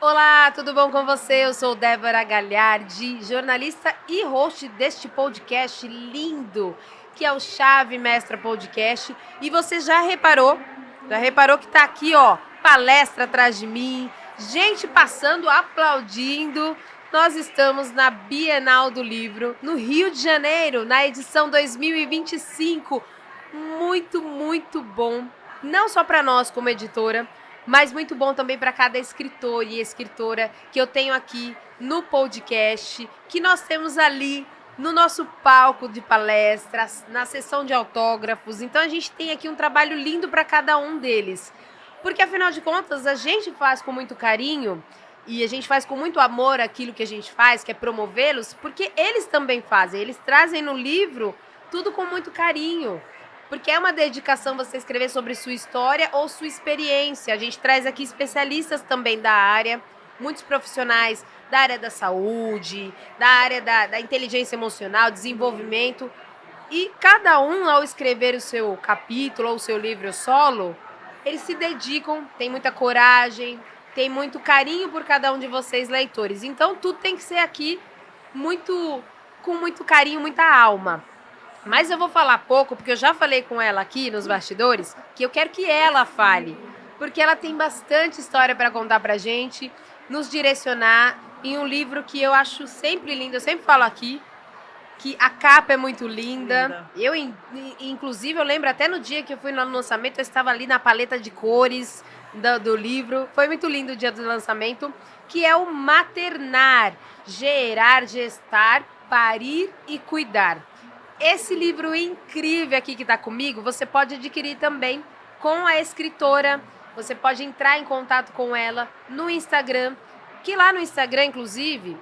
Olá, tudo bom com você? Eu sou Débora Galhardi, jornalista e host deste podcast lindo, que é o Chave Mestra Podcast. E você já reparou que tá aqui, ó, palestra atrás de mim, gente passando, aplaudindo. Nós estamos na Bienal do Livro, no Rio de Janeiro, na edição 2025. Muito, muito bom. Não só para nós como editora, mas muito bom também para cada escritor e escritora que eu tenho aqui no podcast, que nós temos ali no nosso palco de palestras, na sessão de autógrafos. Então a gente tem aqui um trabalho lindo para cada um deles. Porque afinal de contas, a gente faz com muito carinho e a gente faz com muito amor aquilo que a gente faz, que é promovê-los, porque eles também fazem. Eles trazem no livro tudo com muito carinho. Porque é uma dedicação você escrever sobre sua história ou sua experiência. A gente traz aqui especialistas também da área, muitos profissionais da área da saúde, da área da inteligência emocional, desenvolvimento. E cada um, ao escrever o seu capítulo ou o seu livro solo, eles se dedicam, têm muita coragem, têm muito carinho por cada um de vocês, leitores. Então, tudo tem que ser aqui com muito carinho, muita alma. Mas eu vou falar pouco, porque eu já falei com ela aqui nos bastidores, que eu quero que ela fale, porque ela tem bastante história para contar pra gente, nos direcionar em um livro que eu acho sempre lindo. Eu sempre falo aqui que a capa é muito linda. Inclusive, eu lembro até no dia que eu fui no lançamento, eu estava ali na paleta de cores do livro. Foi muito lindo o dia do lançamento, que é o Maternar, Gerar, Gestar, Parir e Cuidar. Esse livro incrível aqui que está comigo, você pode adquirir também com a escritora. Você pode entrar em contato com ela no Instagram, que lá no Instagram, inclusive,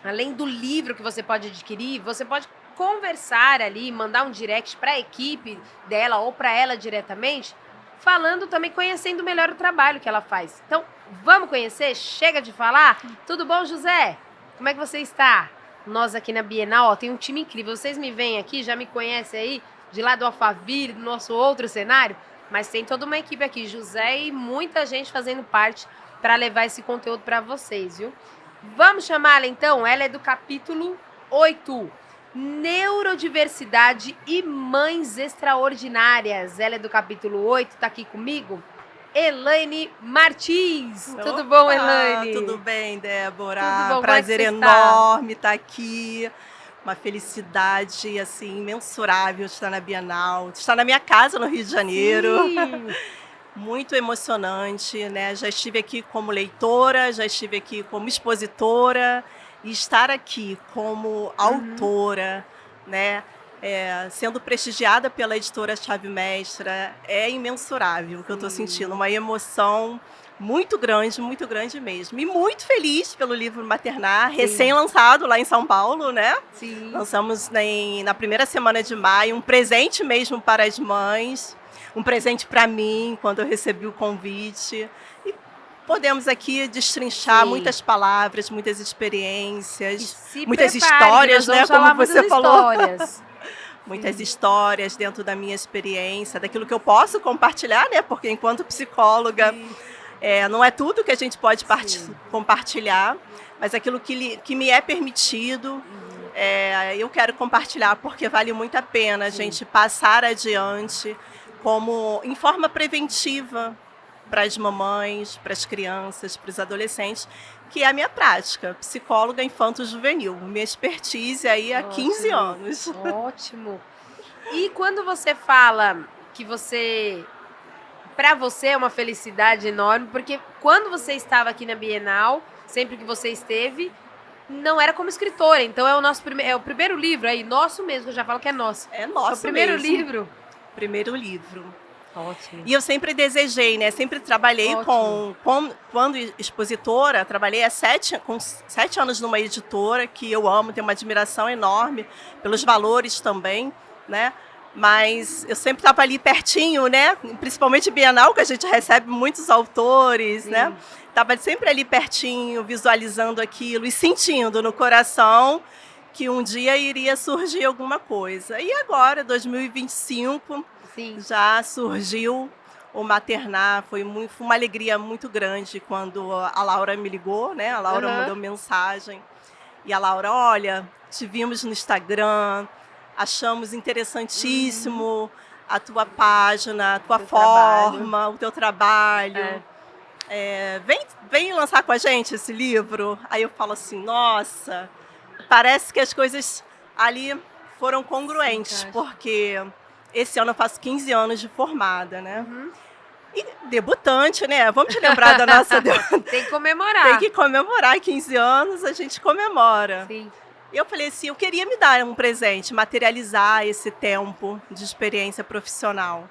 além do livro que você pode adquirir, você pode conversar ali, mandar um direct para a equipe dela ou para ela diretamente, falando também, conhecendo melhor o trabalho que ela faz. Então, vamos conhecer? Chega de falar? Tudo bom, José? Como é que você está? Nós aqui na Bienal, ó, tem um time incrível. Vocês me veem aqui, já me conhecem aí, de lá do Alphaville, do nosso outro cenário, mas tem toda uma equipe aqui, José e muita gente fazendo parte para levar esse conteúdo para vocês, viu? Vamos chamá-la então, ela é do capítulo 8, Neurodiversidade e Mães Extraordinárias. Ela é do capítulo 8, tá aqui comigo, Elaine Martins. Opa, tudo bom, Elaine? Tudo bem, Débora? Tudo bom? Prazer enorme estar aqui. Uma felicidade assim imensurável estar na Bienal, estar na minha casa no Rio de Janeiro. Sim. Muito emocionante, né? Já estive aqui como leitora, já estive aqui como expositora e estar aqui como autora, né? Sendo prestigiada pela editora Chave Mestra, é imensurável o que eu estou sentindo, uma emoção muito grande mesmo. E muito feliz pelo livro Maternar, recém-lançado lá em São Paulo, né? Sim. Lançamos na primeira semana de maio, um presente mesmo para as mães, um presente para mim, quando eu recebi o convite. E podemos aqui destrinchar muitas palavras, muitas experiências, muitas histórias, né? Como você falou. Muitas histórias dentro da minha experiência, daquilo que eu posso compartilhar, né? Porque enquanto psicóloga, não é tudo que a gente pode compartilhar, mas aquilo que me é permitido, eu quero compartilhar, porque vale muito a pena a gente passar adiante como em forma preventiva para as mamães, para as crianças, para os adolescentes, que é a minha prática, psicóloga infanto-juvenil, minha expertise aí há 15 anos. Ótimo. E quando você fala que para você é uma felicidade enorme, porque quando você estava aqui na Bienal, sempre que você esteve, não era como escritora, então é o primeiro livro aí, nosso mesmo, eu já falo que é nosso. É nosso mesmo. O primeiro livro. Primeiro livro. Ótimo. E eu sempre desejei, né? Sempre trabalhei quando expositora, trabalhei com 7 anos numa editora que eu amo, tenho uma admiração enorme pelos valores também, né? Mas eu sempre estava ali pertinho, né? Principalmente Bienal, que a gente recebe muitos autores, né? Estava sempre ali pertinho, visualizando aquilo e sentindo no coração que um dia iria surgir alguma coisa. E agora, 2025, já surgiu ou maternar. Foi uma alegria muito grande quando a Laura me ligou, né? A Laura mandou mensagem. E a Laura, olha, te vimos no Instagram, achamos interessantíssimo a tua página, a tua forma, o teu trabalho. Vem lançar com a gente esse livro. Aí eu falo assim, nossa, parece que as coisas ali foram congruentes, porque esse ano eu faço 15 anos de formada, né? E debutante, né? Vamos te lembrar da nossa... Tem que comemorar. Tem que comemorar 15 anos, a gente comemora. Sim. E eu falei assim, eu queria me dar um presente, materializar esse tempo de experiência profissional.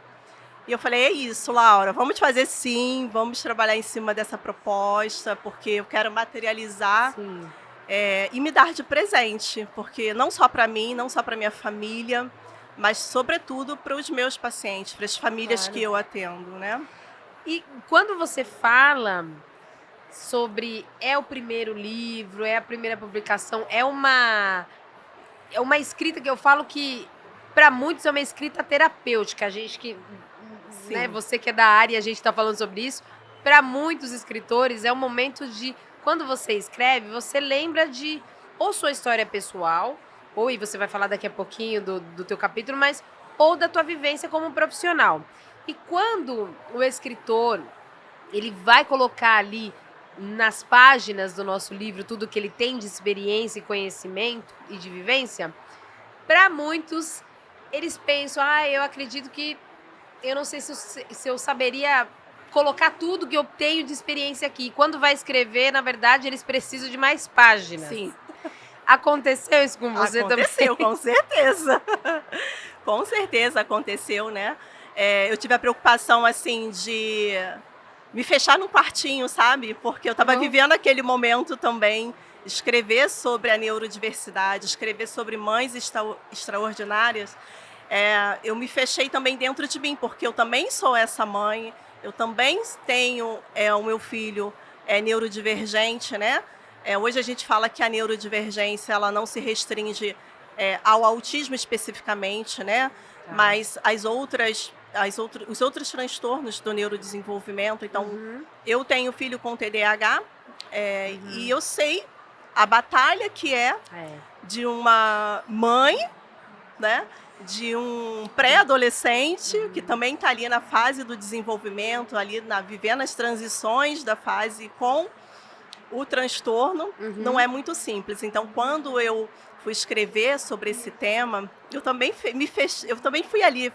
E eu falei, é isso, Laura, vamos fazer sim, vamos trabalhar em cima dessa proposta, porque eu quero materializar e me dar de presente, porque não só para mim, não só para minha família, mas sobretudo para os meus pacientes, para as famílias que eu atendo, né? E quando você fala sobre o primeiro livro, é a primeira publicação, é uma escrita que eu falo que para muitos é uma escrita terapêutica, a gente que né, você que é da área, a gente está falando sobre isso. Para muitos escritores é um momento de, quando você escreve, você lembra de ou sua história pessoal, ou, e você vai falar daqui a pouquinho do teu capítulo, mas ou da tua vivência como profissional. E quando o escritor ele vai colocar ali nas páginas do nosso livro tudo que ele tem de experiência e conhecimento e de vivência, para muitos eles pensam, eu acredito que eu não sei se eu saberia colocar tudo que eu tenho de experiência aqui. Quando vai escrever, na verdade, eles precisam de mais páginas. Sim. Aconteceu isso com você também? Aconteceu, com certeza. Com certeza aconteceu, né? Eu tive a preocupação, assim, de me fechar num quartinho, sabe? Porque eu estava vivendo aquele momento também, escrever sobre a neurodiversidade, escrever sobre mães extraordinárias. Eu me fechei também dentro de mim, porque eu também sou essa mãe, eu também tenho o meu filho neurodivergente, né? Hoje a gente fala que a neurodivergência ela não se restringe ao autismo especificamente, né? Mas os outros transtornos do neurodesenvolvimento. Então, eu tenho filho com TDAH e eu sei a batalha que é de uma mãe, né? De um pré-adolescente que também está ali na fase do desenvolvimento, ali vivendo as transições da fase com o transtorno, não é muito simples. Então, quando eu fui escrever sobre esse tema, eu também fui ali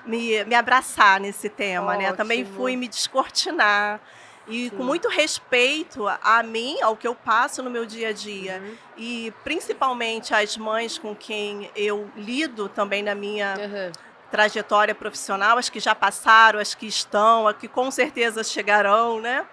me abraçar nesse tema, né? Também fui me descortinar. E com muito respeito a mim, ao que eu passo no meu dia a dia. E principalmente às mães com quem eu lido também na minha trajetória profissional, as que já passaram, as que estão, as que com certeza chegarão, né?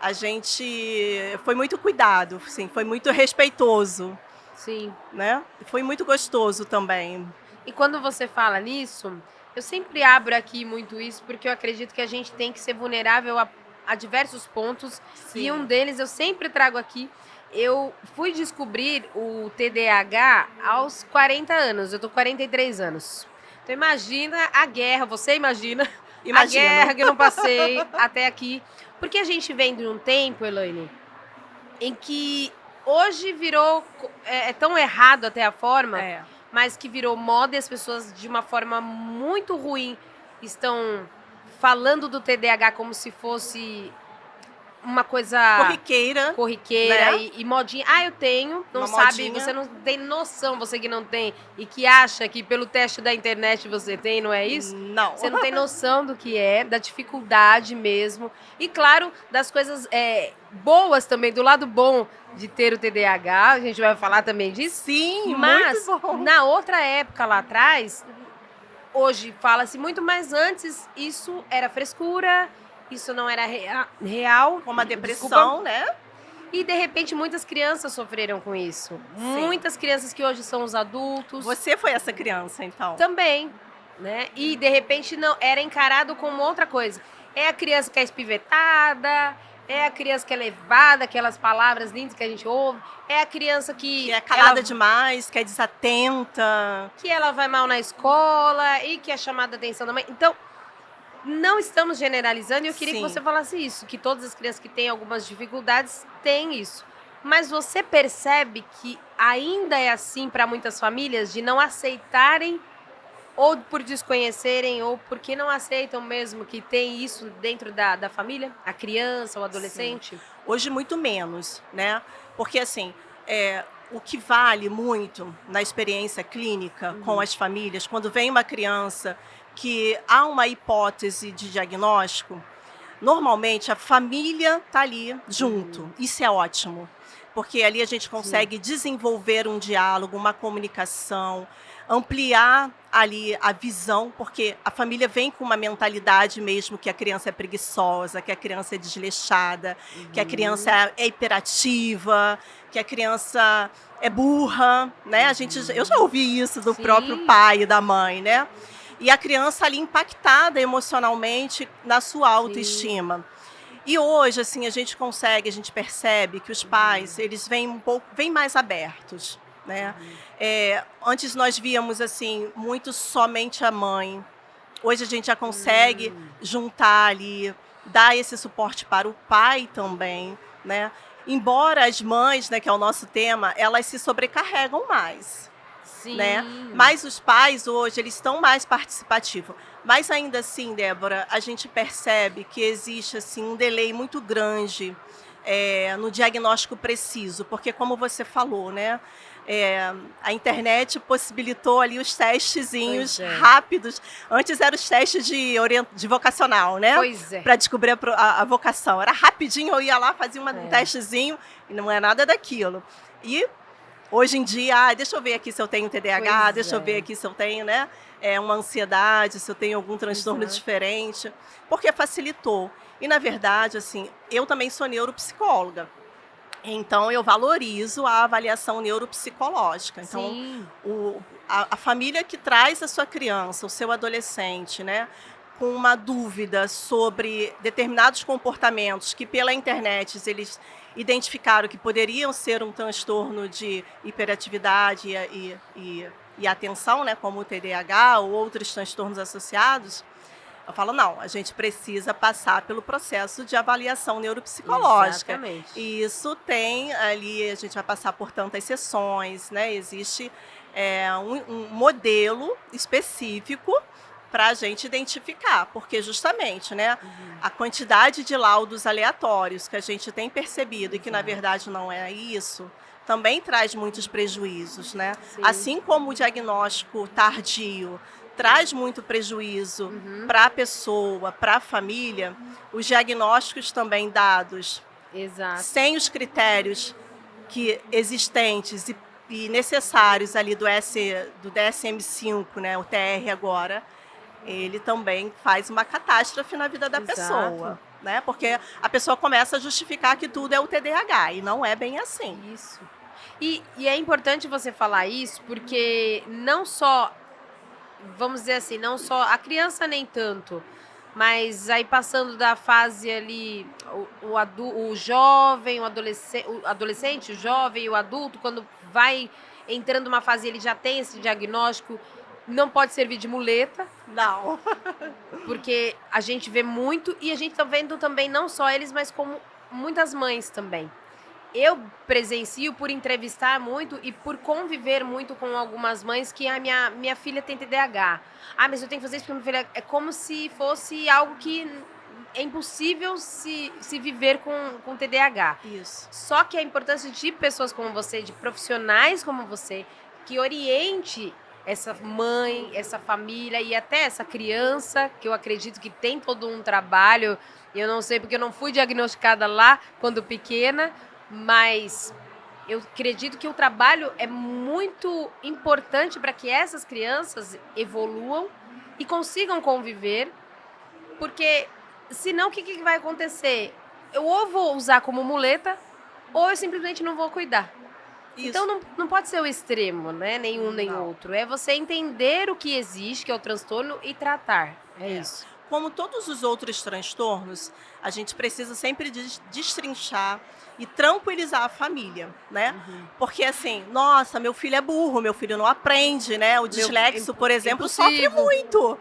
A gente foi muito cuidado, sim, foi muito respeitoso. Sim. Né? Foi muito gostoso também. E quando você fala nisso, eu sempre abro aqui muito isso, porque eu acredito que a gente tem que ser vulnerável a diversos pontos. Sim. E um deles eu sempre trago aqui. Eu fui descobrir o TDAH aos 40 anos, eu tô com 43 anos. Então imagina a guerra, você imagina a guerra que eu não passei até aqui. Porque a gente vem de um tempo, Elaine, em que hoje virou, tão errado até a forma, mas que virou moda e as pessoas de uma forma muito ruim estão falando do TDAH como se fosse uma coisa corriqueira, né? e modinha. Eu tenho, não sabe, modinha. Você não tem noção, você que não tem e que acha que pelo teste da internet você tem, não é isso? Não. Você não tem noção do que da dificuldade mesmo. E claro, das coisas boas também, do lado bom de ter o TDAH, a gente vai falar também disso. Sim, mas muito bom. Na outra época lá atrás, hoje fala-se muito, mas antes isso era frescura. Isso não era real. Como a depressão, né? E, de repente, muitas crianças sofreram com isso. Sim. Muitas crianças que hoje são os adultos. Você foi essa criança, então? Também, né? E, de repente, não era encarado como outra coisa. É a criança que é espivetada, é a criança que é levada, aquelas palavras lindas que a gente ouve. É a criança que é calada demais, que é desatenta. Que ela vai mal na escola e que é chamada a atenção da mãe. Então, não estamos generalizando, e eu queria Sim. que você falasse isso, que todas as crianças que têm algumas dificuldades têm isso. Mas você percebe que ainda é assim para muitas famílias, de não aceitarem, ou por desconhecerem, ou porque não aceitam mesmo que tem isso dentro da família? A criança, o adolescente? Sim. Hoje muito menos, né? Porque assim, o que vale muito na experiência clínica com as famílias, quando vem uma criança que há uma hipótese de diagnóstico, normalmente a família está ali junto. Isso é ótimo, porque ali a gente consegue desenvolver um diálogo, uma comunicação, ampliar ali a visão, porque a família vem com uma mentalidade mesmo que a criança é preguiçosa, que a criança é desleixada, que a criança é hiperativa, que a criança é burra, né? Eu já ouvi isso do Sim. próprio pai e da mãe, né? E a criança ali impactada emocionalmente na sua autoestima. E hoje, assim, a gente percebe que os pais, eles vêm mais abertos, né? Antes nós víamos, assim, muito somente a mãe. Hoje a gente já consegue juntar ali, dar esse suporte para o pai também, né? Embora as mães, né, que é o nosso tema, elas se sobrecarregam mais. Sim. Né? Mas os pais hoje, eles estão mais participativos. Mas ainda assim, Débora, a gente percebe que existe assim, um delay muito grande no diagnóstico preciso, porque como você falou, né? A internet possibilitou ali os testezinhos rápidos. Antes eram os testes de vocacional, né? Pois é. Para descobrir a vocação. Era rapidinho, eu ia lá, fazia um testezinho, e não é nada daquilo. E hoje em dia, deixa eu ver aqui se eu tenho TDAH, deixa eu ver aqui se eu tenho, né, uma ansiedade, se eu tenho algum transtorno diferente, porque facilitou. E, na verdade, assim, eu também sou neuropsicóloga, então eu valorizo a avaliação neuropsicológica. Então, a família que traz a sua criança, o seu adolescente, né, com uma dúvida sobre determinados comportamentos que pela internet eles identificaram que poderiam ser um transtorno de hiperatividade e atenção, né, como o TDAH ou outros transtornos associados, eu falo, não, a gente precisa passar pelo processo de avaliação neuropsicológica. Exatamente. E isso tem ali, a gente vai passar por tantas sessões, né, existe um modelo específico para a gente identificar, porque justamente, né, a quantidade de laudos aleatórios que a gente tem percebido e que na verdade não é isso, também traz muitos prejuízos, né? Assim como o diagnóstico tardio traz muito prejuízo para a pessoa, para a família, os diagnósticos também dados sem os critérios existentes e necessários ali do DSM-5, né, o TR agora, ele também faz uma catástrofe na vida da pessoa, né? Porque a pessoa começa a justificar que tudo é o TDAH, e não é bem assim. Isso. E é importante você falar isso, porque não só, vamos dizer assim, não só a criança nem tanto, mas aí passando da fase ali, o jovem, o adolescente, o jovem e o adulto, quando vai entrando numa fase ele já tem esse diagnóstico, não pode servir de muleta. Não. Porque a gente vê muito, e a gente tá vendo também não só eles, mas como muitas mães também. Eu presencio por entrevistar muito e por conviver muito com algumas mães que a minha filha tem TDAH. Mas eu tenho que fazer isso porque minha filha... É como se fosse algo que é impossível se viver com TDAH. Isso. Só que a importância de pessoas como você, de profissionais como você, que oriente essa mãe, essa família e até essa criança, que eu acredito que tem todo um trabalho, eu não sei porque eu não fui diagnosticada lá quando pequena, mas eu acredito que o trabalho é muito importante para que essas crianças evoluam e consigam conviver, porque senão o que vai acontecer? Eu ou vou usar como muleta, ou eu simplesmente não vou cuidar. Isso. Então não pode ser o extremo, né? Nenhum nem outro. É você entender o que existe, que é o transtorno, e tratar. É isso. Como todos os outros transtornos, a gente precisa sempre destrinchar e tranquilizar a família, né? Porque assim, nossa, meu filho é burro, meu filho não aprende, né? O dislexo, por exemplo, sofre muito.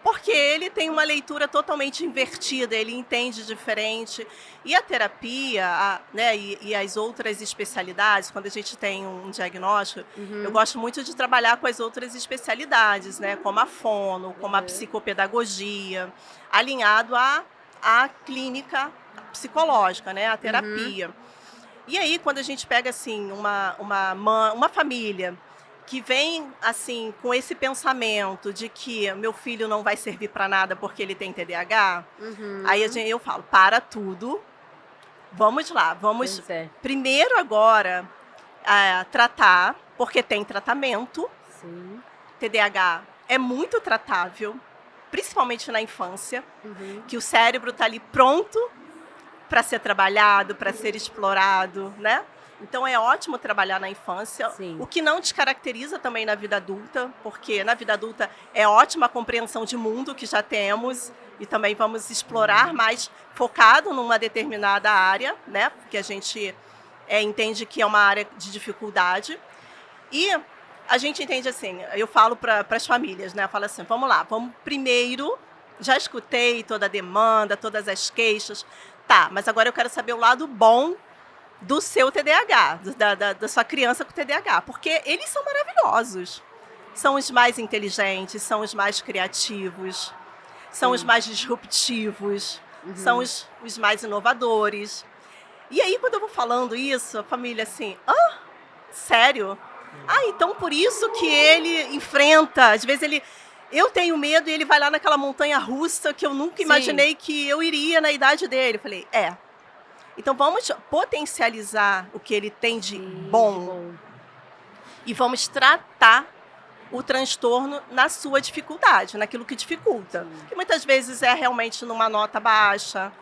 porque ele tem uma leitura totalmente invertida, ele entende diferente. E a terapia, né, e as outras especialidades, quando a gente tem um diagnóstico, eu gosto muito de trabalhar com as outras especialidades, né, como a fono, como a psicopedagogia, alinhado à clínica psicológica, né, a terapia. E aí, quando a gente pega assim uma família que vem assim com esse pensamento de que meu filho não vai servir para nada porque ele tem TDAH, aí eu falo, para tudo, vamos lá, vamos primeiro agora tratar, porque tem tratamento. Sim. TDAH é muito tratável, principalmente na infância, que o cérebro está ali pronto para ser trabalhado, para ser explorado, né? Então é ótimo trabalhar na infância, o que não descaracteriza também na vida adulta, porque na vida adulta é ótima a compreensão de mundo que já temos e também vamos explorar mais focado numa determinada área, né? Porque a gente entende que é uma área de dificuldade. E a gente entende assim, eu falo para as famílias, né? Eu falo assim, vamos lá, vamos primeiro, já escutei toda a demanda, todas as queixas, tá, mas agora eu quero saber o lado bom do seu TDAH, da sua criança com TDAH, porque eles são maravilhosos. São os mais inteligentes, são os mais criativos, são os mais disruptivos, são os mais inovadores. E aí, quando eu vou falando isso, a família assim, sério? Então por isso que ele enfrenta, às vezes eu tenho medo e ele vai lá naquela montanha russa que eu nunca imaginei que eu iria na idade dele. Eu falei, então vamos potencializar o que ele tem de bom e vamos tratar o transtorno na sua dificuldade, naquilo que dificulta. Que muitas vezes é realmente numa nota baixa.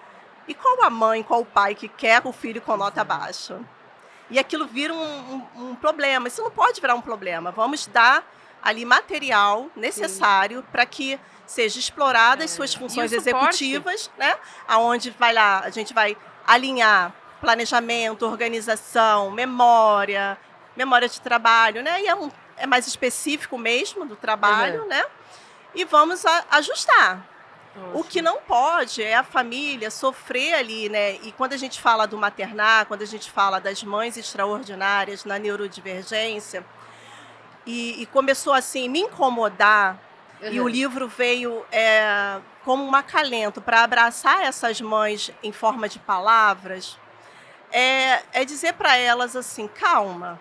E qual a mãe, qual o pai que quer o filho com nota baixa? E aquilo vira um problema. Isso não pode virar um problema. Vamos dar ali material necessário para que seja explorada as suas funções executivas, né? Aonde a gente vai alinhar planejamento, organização, memória de trabalho, né? E é mais específico mesmo do trabalho, né? E vamos ajustar. O que não pode é a família sofrer ali, né? E quando a gente fala do maternar, quando a gente fala das mães extraordinárias na neurodivergência, e começou assim me incomodar, e o livro veio como um acalento para abraçar essas mães em forma de palavras, é dizer para elas assim, calma,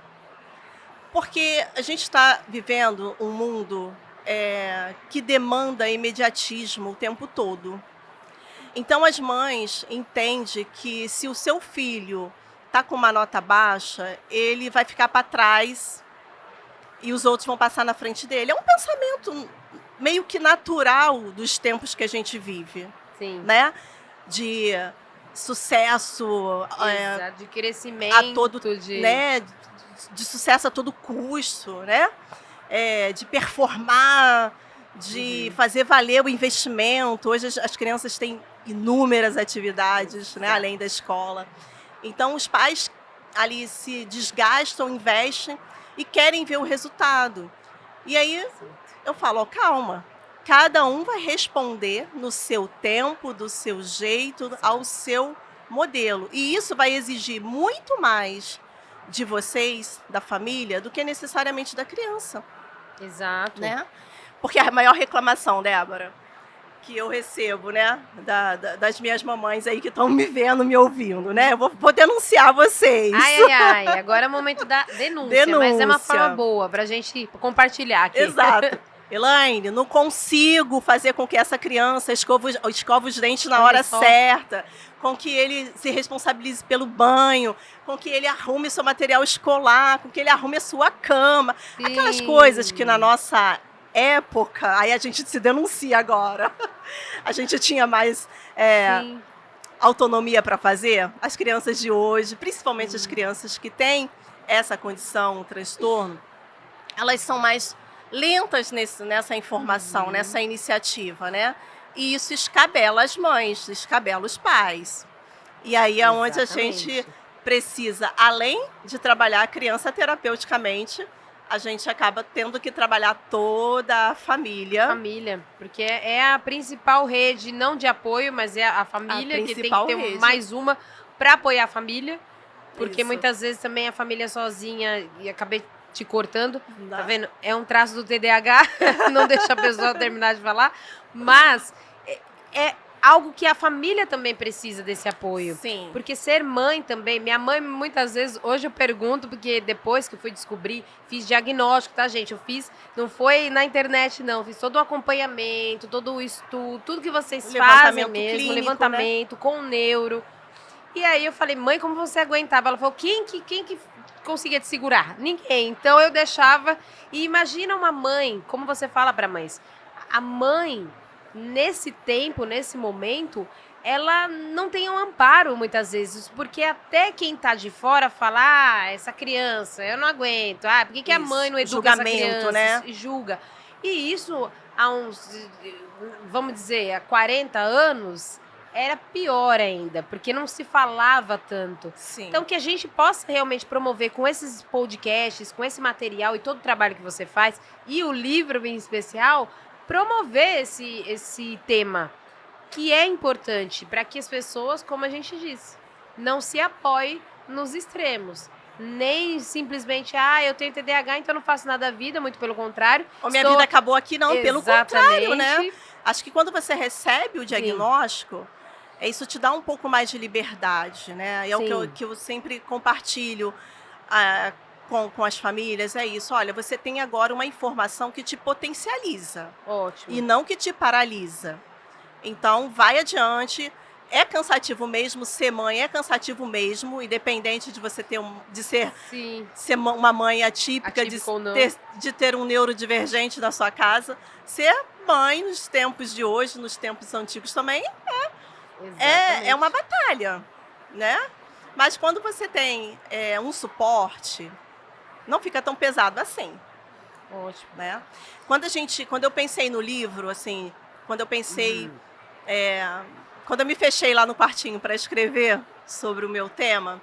porque a gente está vivendo um mundo que demanda imediatismo o tempo todo. Então as mães entendem que se o seu filho está com uma nota baixa, ele vai ficar para trás e os outros vão passar na frente dele. É um pensamento meio que natural dos tempos que a gente vive. Sim. Né? De sucesso, de crescimento, né? De sucesso a todo custo, né? De performar, de fazer valer o investimento. Hoje as crianças têm inúmeras atividades, né? Além da escola. Então os pais ali se desgastam, investem e querem ver o resultado. E aí eu falo, calma, cada um vai responder no seu tempo, do seu jeito, ao seu modelo. E isso vai exigir muito mais de vocês, da família, do que necessariamente da criança. Exato. Né? Porque a maior reclamação, Débora, que eu recebo, né, das minhas mamães aí que estão me vendo, me ouvindo, né? Eu vou denunciar vocês. Ai. Agora é o momento da denúncia. Mas é uma forma boa pra gente compartilhar aqui. Exato. Elaine, não consigo fazer com que essa criança escova os dentes na hora certa, com que ele se responsabilize pelo banho, com que ele arrume seu material escolar, com que ele arrume a sua cama. Sim. Aquelas coisas que na nossa época, aí a gente se denuncia agora, a gente tinha mais autonomia para fazer. As crianças de hoje, principalmente as crianças que têm essa condição, um transtorno, elas são mais lentas nessa informação, nessa iniciativa, né? E isso escabela as mães, escabela os pais. E aí é onde a gente precisa, além de trabalhar a criança terapeuticamente, a gente acaba tendo que trabalhar toda a família. Família, porque é a principal rede, não de apoio, mas é a família, que tem que ter rede. mais uma para apoiar a família, porque Isso. muitas vezes também a família sozinha, e acabei te cortando, Não dá. tá vendo? É um traço do TDAH, não deixa a pessoa terminar de falar, mas é algo que a família também precisa desse apoio. Sim. Porque ser mãe também, minha mãe muitas vezes, hoje eu pergunto, porque depois que eu fui descobrir, fiz diagnóstico, tá, gente? Eu fiz, não foi na internet, não, fiz todo o acompanhamento, todo o estudo, tudo que vocês fazem mesmo, clínico, levantamento, né? com o neuro. E aí eu falei, mãe, como você aguentava? Ela falou, quem que conseguia te segurar? Ninguém. Então eu deixava. E imagina uma mãe, como você fala para mães, a mãe, nesse tempo, nesse momento, ela não tem um amparo muitas vezes, porque até quem tá de fora fala, ah, essa criança, eu não aguento, ah, por que a mãe não educa essa criança? Né? Julga. E isso há uns, vamos dizer, há 40 anos, era pior ainda, porque não se falava tanto. Sim. Então, que a gente possa realmente promover com esses podcasts, com esse material e todo o trabalho que você faz, e o livro em especial, promover esse tema, que é importante para que as pessoas, como a gente disse, não se apoiem nos extremos. Nem simplesmente, eu tenho TDAH, então eu não faço nada da vida, muito pelo contrário. Ou minha vida acabou aqui, não, pelo contrário, né? Acho que quando você recebe o diagnóstico, isso te dá um pouco mais de liberdade, né? É o que eu sempre compartilho com as famílias, é isso. Olha, você tem agora uma informação que te potencializa. Ótimo. E não que te paralisa. Então, vai adiante. É cansativo mesmo, ser mãe é cansativo mesmo, independente de você ser uma mãe atípica, de ter um neurodivergente na sua casa. Ser mãe nos tempos de hoje, nos tempos antigos também, é uma batalha, né? Mas quando você tem um suporte, não fica tão pesado assim. Ótimo. Né? Quando eu pensei no livro, assim, quando eu pensei... Quando eu me fechei lá no quartinho para escrever sobre o meu tema,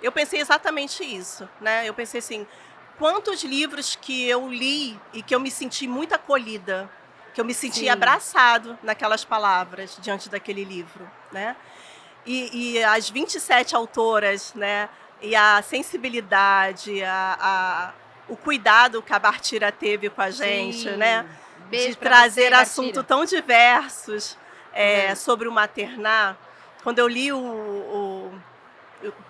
eu pensei exatamente isso, né? Eu pensei assim, quantos livros que eu li e que eu me senti muito acolhida, que eu me senti abraçado naquelas palavras diante daquele livro, né? E as 27 autoras, né? E a sensibilidade, o cuidado que a Bartira teve com a gente, né? Beijo de trazer assuntos tão diversos sobre o maternar. Quando eu li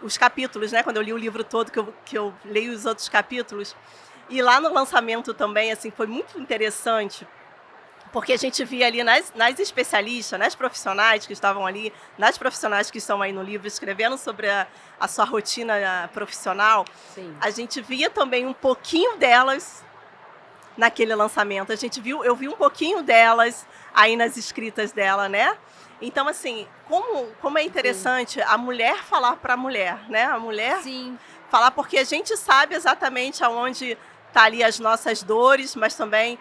os capítulos, né? Quando eu li o livro todo, que eu leio os outros capítulos, e lá no lançamento também, assim, foi muito interessante, porque a gente via ali nas especialistas, nas profissionais que estavam ali, nas profissionais que estão aí no livro escrevendo sobre a sua rotina profissional, a gente via também um pouquinho delas naquele lançamento. Eu vi um pouquinho delas aí nas escritas dela, né? Então, assim, como é interessante a mulher falar para a mulher, né? A mulher falar, porque a gente sabe exatamente aonde tá ali as nossas dores, mas também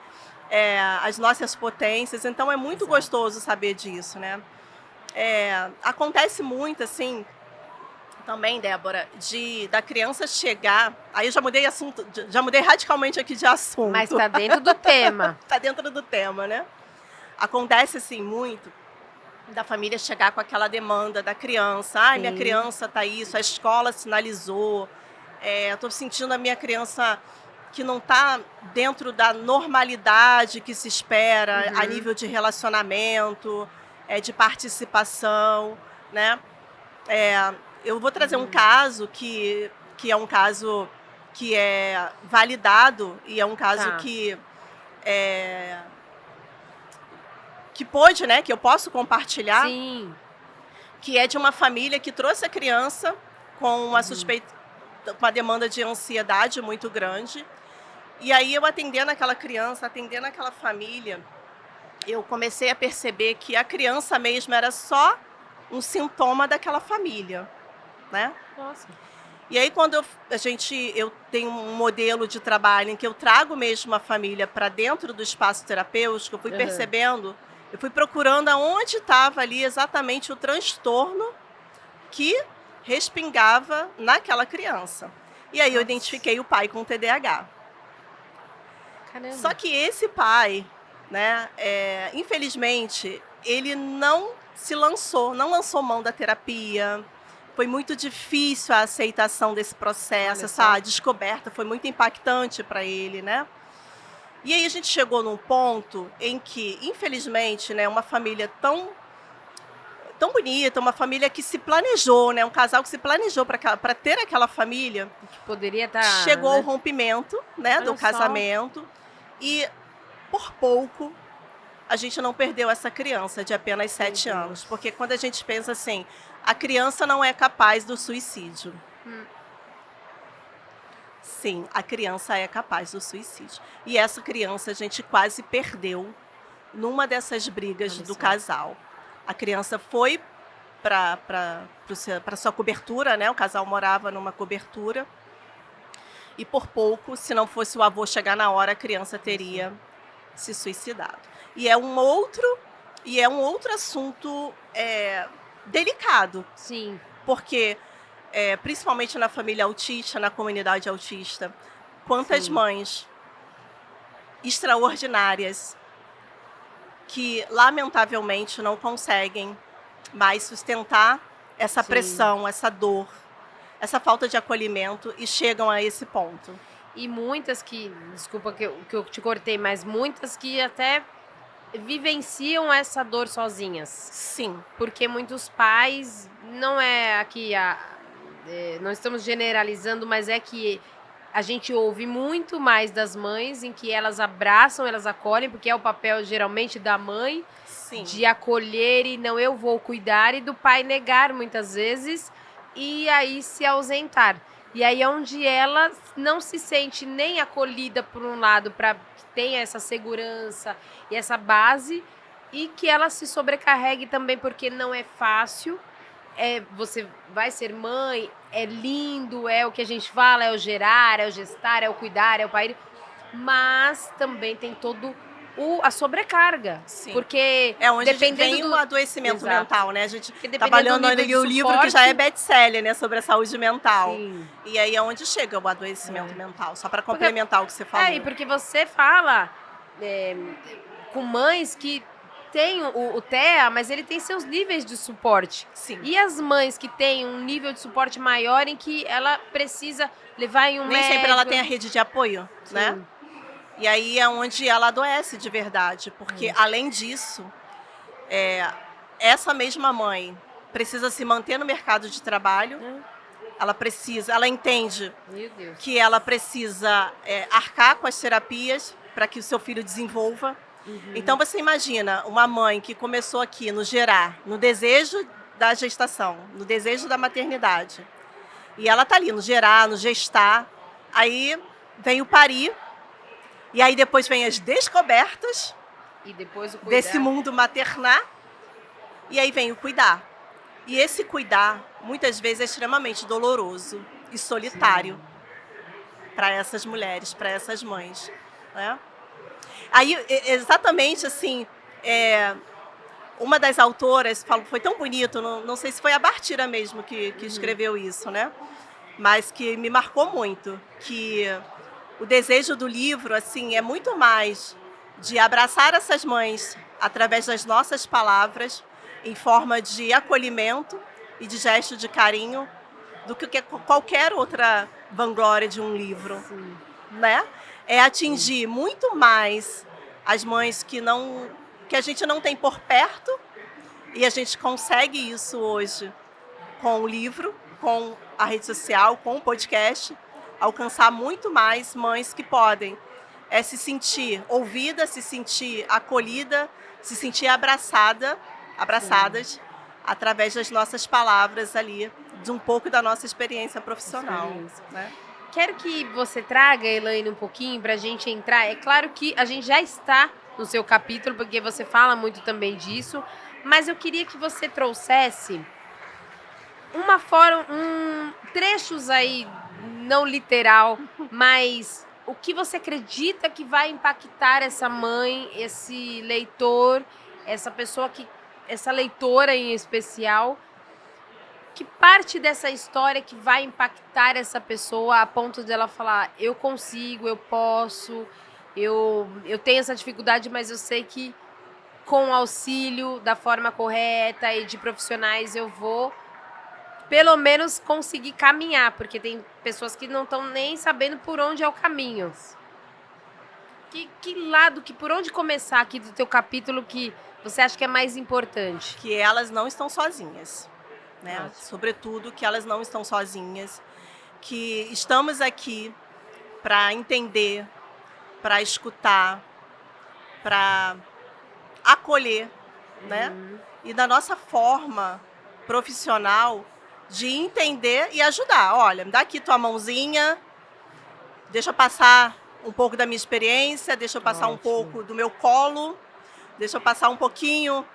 as nossas potências. Então, é muito gostoso saber disso, né? Acontece muito, assim, também, Débora, da criança chegar... Aí eu já mudei assunto, já mudei radicalmente aqui de assunto. Mas tá dentro do tema. Tá dentro do tema, né? Acontece, assim, muito da família chegar com aquela demanda da criança. Ai, minha criança tá isso, a escola sinalizou. Eu tô sentindo a minha criança que não tá dentro da normalidade que se espera a nível de relacionamento, de participação, né? Eu vou trazer um caso que é um caso que é validado e é um caso que pôde, né, que eu posso compartilhar, que é de uma família que trouxe a criança com uma suspeita, com uma demanda de ansiedade muito grande. E aí eu atendendo aquela criança, atendendo aquela família, eu comecei a perceber que a criança mesmo era só um sintoma daquela família, né? Nossa. E aí quando eu tenho um modelo de trabalho em que eu trago mesmo a família para dentro do espaço terapêutico, eu fui percebendo, eu fui procurando aonde estava ali exatamente o transtorno que respingava naquela criança. E aí eu identifiquei o pai com TDAH. Caramba. Só que esse pai, né, infelizmente, ele não não lançou mão da terapia. Foi muito difícil a aceitação desse processo, Olha essa só. descoberta foi muito impactante para ele, né? E aí a gente chegou num ponto em que, infelizmente, né, uma família tão bonita, uma família que se planejou, né, um casal que se planejou para ter aquela família, Que poderia estar, chegou ao né? rompimento, né, do Olha só. casamento e por pouco a gente não perdeu essa criança de apenas 7 Meu anos, Deus. porque quando a gente pensa assim, a criança não é capaz do suicídio. Hum. Sim, a criança é capaz do suicídio. E essa criança a gente quase perdeu numa dessas brigas Olha do só. casal. A criança foi para sua cobertura, né? O casal morava numa cobertura. E por pouco, se não fosse o avô chegar na hora, a criança teria se suicidado. E é um outro assunto delicado, Sim, porque principalmente na família autista, na comunidade autista, quantas sim. mães extraordinárias que lamentavelmente não conseguem mais sustentar essa Sim. pressão, essa dor, essa falta de acolhimento e chegam a esse ponto. E muitas que, desculpa que eu te cortei, mas muitas que até vivenciam essa dor sozinhas. Sim, Porque muitos pais, não é aqui não estamos generalizando, mas é que a gente ouve muito mais das mães em que elas abraçam, elas acolhem, porque é o papel geralmente da mãe sim, de acolher e não, eu vou cuidar, e do pai negar muitas vezes e aí se ausentar. E aí é onde ela não se sente nem acolhida por um lado para que tenha essa segurança e essa base, e que ela se sobrecarregue também porque não é fácil. Você vai ser mãe, é lindo, é o que a gente fala, é o gerar, é o gestar, é o cuidar, é o parir, mas também tem todo a sobrecarga, sim. porque É onde dependendo vem do o adoecimento Exato. mental, né? A gente Porque tá dependendo do avaliando nível de ali o livro que já é suporte, best-seller, né? Sobre a saúde mental. sim. E aí é onde chega o adoecimento É. mental, só para Porque, complementar o que você falou. e porque você fala é, com mães que têm o TEA, mas ele tem seus níveis de suporte. Sim. E as mães que têm um nível de suporte maior em que ela precisa levar em um Nem médico. sempre ela tem a rede de apoio, né? Sim. E aí é onde ela adoece de verdade, porque além disso, essa mesma mãe precisa se manter no mercado de trabalho, ela entende Meu Deus. que ela precisa arcar com as terapias para que o seu filho desenvolva. Então você imagina uma mãe que começou aqui no gerar, no desejo da gestação, no desejo da maternidade, e ela tá ali no gerar, no gestar, aí vem o parir, e aí depois vem as descobertas E depois o cuidar. desse mundo maternar, e aí vem o cuidar. E esse cuidar, muitas vezes, é extremamente doloroso e solitário para essas mulheres, para essas mães, né? Aí, exatamente assim, uma das autoras falou, foi tão bonito, não sei se foi a Bartira mesmo que escreveu isso, né? Mas que me marcou muito, que o desejo do livro assim é muito mais de abraçar essas mães através das nossas palavras, em forma de acolhimento e de gesto de carinho, do que qualquer outra vanglória de um livro, né? É atingir muito mais as mães que a gente não tem por perto, e a gente consegue isso hoje com o livro, com a rede social, com o podcast, alcançar muito mais mães que podem se sentir ouvida, se sentir acolhida, se sentir abraçadas através das nossas palavras ali, de um pouco da nossa experiência profissional. Né? Quero que você traga, Elaine, um pouquinho para a gente entrar. É claro que a gente já está no seu capítulo, porque você fala muito também disso, mas eu queria que você trouxesse trechos aí, não literal, mas o que você acredita que vai impactar essa mãe, esse leitor, essa leitora em especial, que parte dessa história que vai impactar essa pessoa a ponto dela falar, eu consigo, eu posso, Eu tenho essa dificuldade, mas eu sei que com auxílio, da forma correta e de profissionais, eu vou pelo menos conseguir caminhar, porque tem pessoas que não estão nem sabendo por onde é o caminho. Por onde começar aqui do teu capítulo que você acha que é mais importante? Que elas não estão sozinhas, né? Ótimo. Sobretudo que elas não estão sozinhas, que estamos aqui para entender, para escutar, para acolher, né? E da nossa forma profissional de entender e ajudar. Olha, me dá aqui tua mãozinha, deixa eu passar um pouco da minha experiência, deixa eu passar um pouco do meu colo, deixa eu passar um pouquinho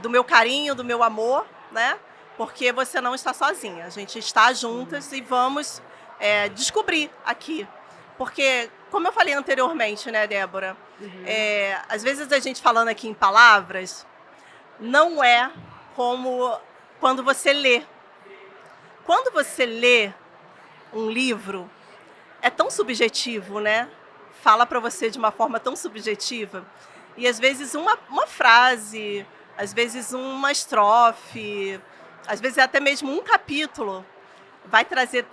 do meu carinho, do meu amor, né? Porque você não está sozinha. A gente está juntas e vamos descobrir aqui. Porque, como eu falei anteriormente, né, Débora? Às vezes a gente falando aqui em palavras, não é como quando você lê. Quando você lê um livro, é tão subjetivo, né? Fala para você de uma forma tão subjetiva. E às vezes uma frase, às vezes uma estrofe, às vezes até mesmo um capítulo vai trazer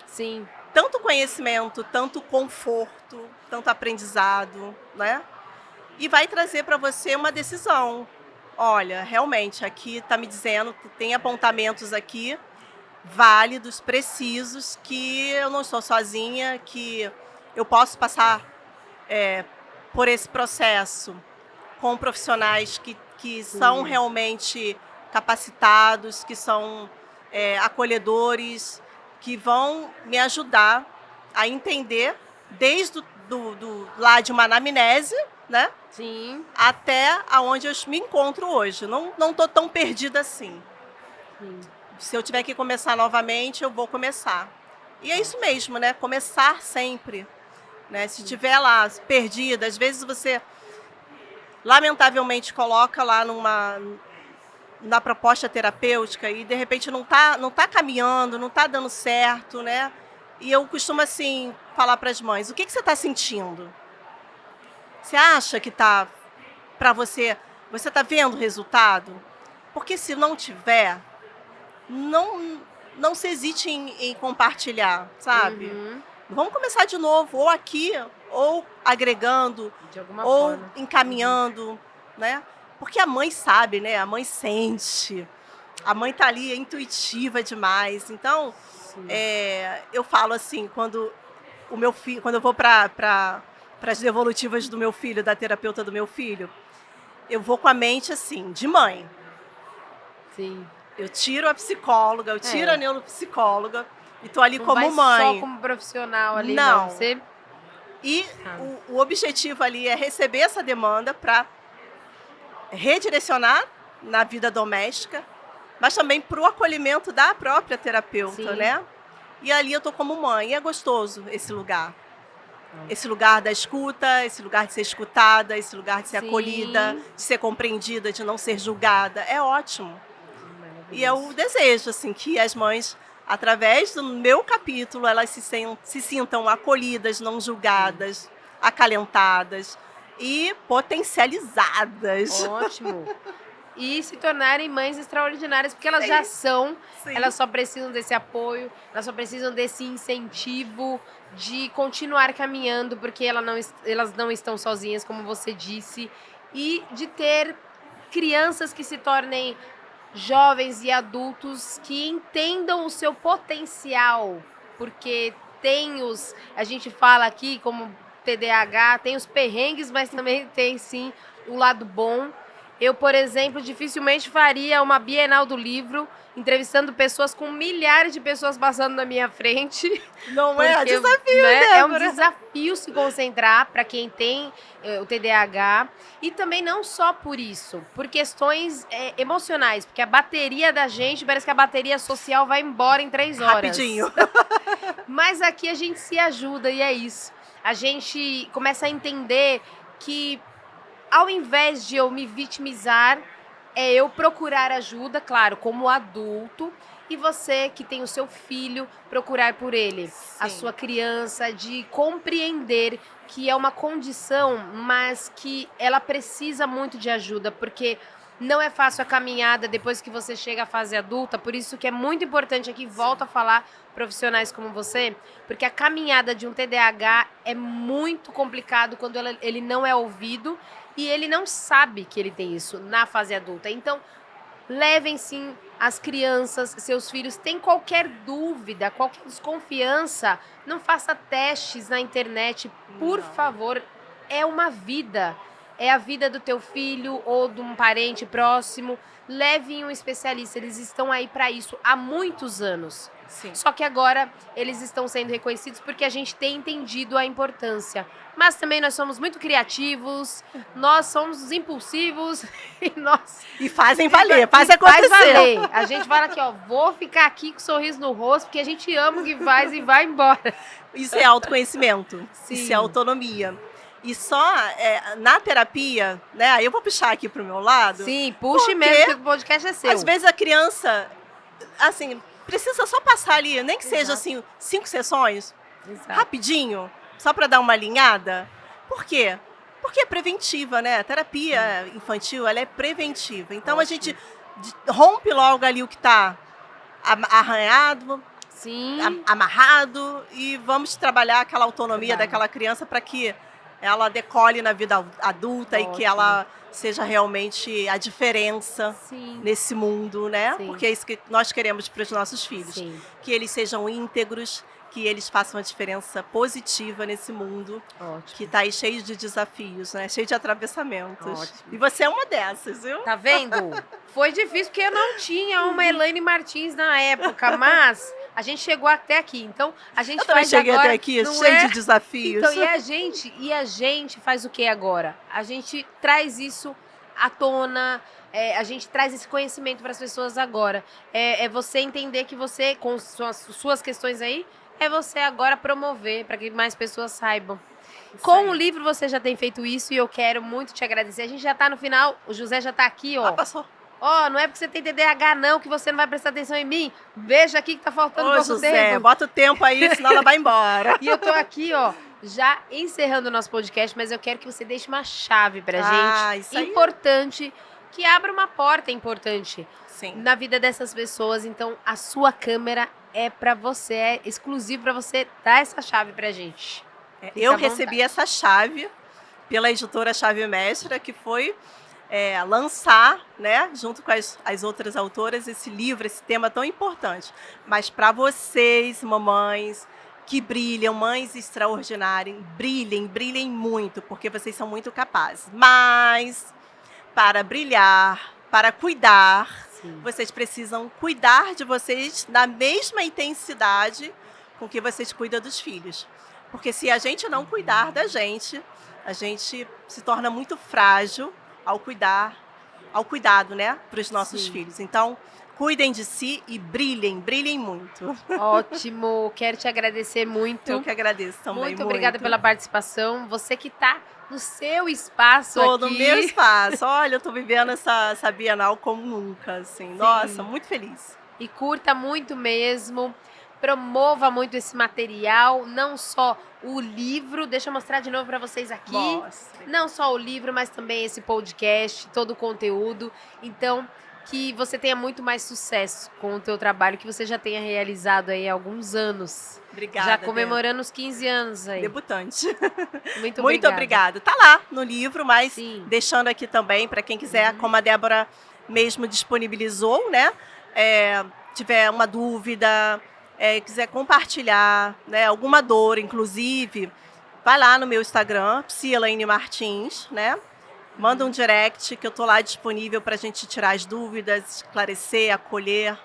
tanto conhecimento, tanto conforto, tanto aprendizado, né? E vai trazer para você uma decisão. Olha, realmente, aqui está me dizendo que tem apontamentos aqui válidos, precisos, que eu não estou sozinha, que eu posso passar por esse processo com profissionais que são realmente capacitados, que são acolhedores, que vão me ajudar a entender desde lá de uma anamnese, né? Sim. Até aonde eu me encontro hoje. Não estou tão perdida assim. Se eu tiver que começar novamente, eu vou começar. E é isso mesmo, né? Começar sempre. Né? Se estiver lá perdida, às vezes você lamentavelmente coloca lá na proposta terapêutica e de repente não tá caminhando, não está dando certo, né? E eu costumo assim falar para as mães: o que você está sentindo? Você acha que tá para você está vendo o resultado? Porque se não tiver, não se hesite em compartilhar, sabe? Vamos começar de novo, ou aqui, ou agregando, de alguma ou forma, encaminhando, né? Porque a mãe sabe, né? A mãe sente. A mãe tá ali, é intuitiva demais. Então, eu falo assim, quando eu vou para as devolutivas do meu filho, da terapeuta do meu filho, eu vou com a mente assim, de mãe. Sim. Eu tiro a psicóloga, eu tiro a neuropsicóloga e tô ali não como vai mãe. Só como profissional ali, não. Você... E o objetivo ali é receber essa demanda para redirecionar na vida doméstica, mas também para o acolhimento da própria terapeuta, né? E ali eu tô como mãe. E é gostoso esse lugar. Esse lugar da escuta, esse lugar de ser escutada, esse lugar de ser acolhida, de ser compreendida, de não ser julgada. É ótimo. E é o desejo, assim, que as mães, através do meu capítulo, elas se sintam acolhidas, não julgadas, acalentadas e potencializadas. Ótimo. E se tornarem mães extraordinárias, porque elas já são, elas só precisam desse apoio, elas só precisam desse incentivo de continuar caminhando, porque elas não estão sozinhas, como você disse, e de ter crianças que se tornem jovens e adultos que entendam o seu potencial, porque a gente fala aqui como TDAH, tem os perrengues, mas também tem sim o lado bom. Eu, por exemplo, dificilmente faria uma Bienal do Livro, entrevistando pessoas com milhares de pessoas passando na minha frente. Não porque, é desafio, né? Débora. É um desafio se concentrar para quem tem o TDAH. E também não só por isso, por questões emocionais, porque a bateria da gente, parece que a bateria social vai embora em 3 horas. Rapidinho. Mas aqui a gente se ajuda e é isso. A gente começa a entender que, ao invés de eu me vitimizar, é eu procurar ajuda, claro, como adulto, e você que tem o seu filho, procurar por ele, a sua criança, de compreender que é uma condição, mas que ela precisa muito de ajuda, porque não é fácil a caminhada depois que você chega à fase adulta, por isso que é muito importante aqui, volto a falar, profissionais como você, porque a caminhada de um TDAH é muito complicado quando ele não é ouvido e ele não sabe que ele tem isso na fase adulta. Então, levem sim as crianças, seus filhos. Tem qualquer dúvida, qualquer desconfiança, não faça testes na internet, por favor. É uma vida. É a vida do teu filho ou de um parente próximo. Levem um especialista. Eles estão aí para isso há muitos anos. Sim. Só que agora eles estão sendo reconhecidos porque a gente tem entendido a importância. Mas também nós somos muito criativos, nós somos impulsivos e fazem valer, faz acontecer. Faz valer. A gente fala aqui, ó, vou ficar aqui com um sorriso no rosto porque a gente ama o que faz e vai embora. Isso é autoconhecimento, Sim. Isso é autonomia. E só na terapia, né? Aí eu vou puxar aqui pro meu lado. Sim, puxe mesmo, porque o podcast é seu. Às vezes a criança, assim, precisa só passar ali, nem que seja assim, 5 sessões, rapidinho, só para dar uma alinhada. Por quê? Porque é preventiva, né? A terapia infantil, ela é preventiva. Então a gente rompe logo ali o que está arranhado, amarrado, e vamos trabalhar aquela autonomia daquela criança para que ela decole na vida adulta e que ela seja realmente a diferença nesse mundo, né? Porque é isso que nós queremos para os nossos filhos. Que eles sejam íntegros, que eles façam uma diferença positiva nesse mundo que está aí cheio de desafios, né? Cheio de atravessamentos. E você é uma dessas, viu? Tá vendo? Foi difícil porque eu não tinha uma Elaine Martins na época, mas a gente chegou até aqui. Então, a gente faz agora... Eu cheguei até aqui, cheio de desafios. Então, e a gente faz o que agora? A gente traz isso à tona, a gente traz esse conhecimento para as pessoas agora. É você entender que você, com suas questões aí, é você agora promover para que mais pessoas saibam. Com o livro você já tem feito isso e eu quero muito te agradecer. A gente já tá no final, o José já tá aqui, ó. Passou. Ó, não é porque você tem TDAH não, que você não vai prestar atenção em mim. Veja aqui que tá faltando pouco José, tempo. Bota o tempo aí, senão ela vai embora. E eu tô aqui, ó, já encerrando o nosso podcast, mas eu quero que você deixe uma chave pra gente. Isso aí. Importante, que abra uma porta importante na vida dessas pessoas. Então, a sua câmera é pra você, é exclusivo pra você dar essa chave pra gente. Eu recebi essa chave pela editora Chave Mestra, que foi lançar, né, junto com as outras autoras, esse livro, esse tema tão importante. Mas para vocês, mamães que brilham, mães extraordinárias, brilhem muito, porque vocês são muito capazes. Mas para brilhar, para cuidar, vocês precisam cuidar de vocês na mesma intensidade com que vocês cuidam dos filhos. Porque se a gente não cuidar da gente, a gente se torna muito frágil ao cuidado, né, para os nossos filhos. Então, cuidem de si e brilhem muito. Ótimo, quero te agradecer muito. Eu que agradeço também muito. Muito obrigada pela participação. Você que está no seu espaço aqui. Tô no meu espaço. Olha, eu tô vivendo essa Bienal como nunca, assim. Nossa, muito feliz. E curta muito mesmo. Promova muito esse material, não só o livro, deixa eu mostrar de novo para vocês aqui. Mostre. Não só o livro, mas também esse podcast, todo o conteúdo. Então, que você tenha muito mais sucesso com o teu trabalho, que você já tenha realizado aí há alguns anos. Obrigada. Já comemorando os 15 anos aí. Debutante. Muito obrigada. Tá lá no livro, mas deixando aqui também, para quem quiser, como a Débora mesmo disponibilizou, né? Tiver uma dúvida... quiser compartilhar, né, alguma dor, inclusive, vai lá no meu Instagram, Elaine Martins, né? Manda um direct que eu tô lá disponível para a gente tirar as dúvidas, esclarecer, acolher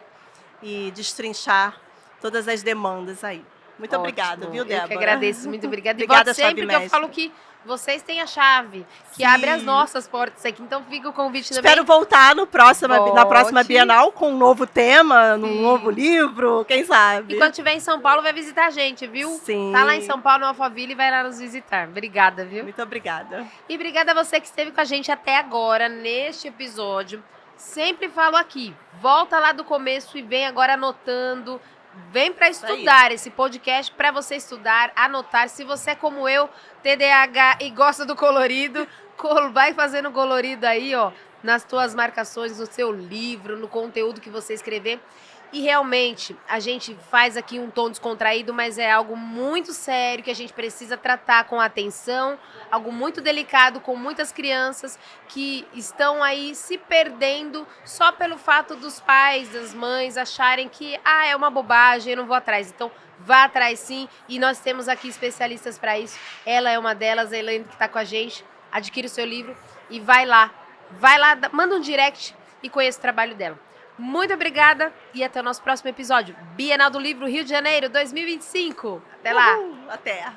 e destrinchar todas as demandas aí. Muito obrigada, viu, Débora? Eu que agradeço, muito obrigada. Obrigada, e sempre que eu falo que vocês têm a chave, que abre as nossas portas aqui. Então fica o convite também. Espero voltar na próxima Bienal com um novo tema, num novo livro, quem sabe. E quando estiver em São Paulo, vai visitar a gente, viu? Sim. Tá lá em São Paulo, no Alphaville, e vai lá nos visitar. Obrigada, viu? Muito obrigada. E obrigada a você que esteve com a gente até agora, neste episódio. Sempre falo aqui, volta lá do começo e vem agora anotando. Vem para estudar esse podcast, para você estudar, anotar. Se você é como eu, TDAH e gosta do colorido, vai fazendo colorido aí, ó, nas tuas marcações, no seu livro, no conteúdo que você escrever. E realmente, a gente faz aqui um tom descontraído, mas é algo muito sério que a gente precisa tratar com atenção, algo muito delicado com muitas crianças que estão aí se perdendo só pelo fato dos pais, das mães acharem que é uma bobagem, eu não vou atrás. Então, vá atrás sim, e nós temos aqui especialistas para isso. Ela é uma delas, a Elaine, que está com a gente. Adquire o seu livro e vai lá, manda um direct e conheça o trabalho dela. Muito obrigada e até o nosso próximo episódio. Bienal do Livro Rio de Janeiro 2025. Até lá. Até.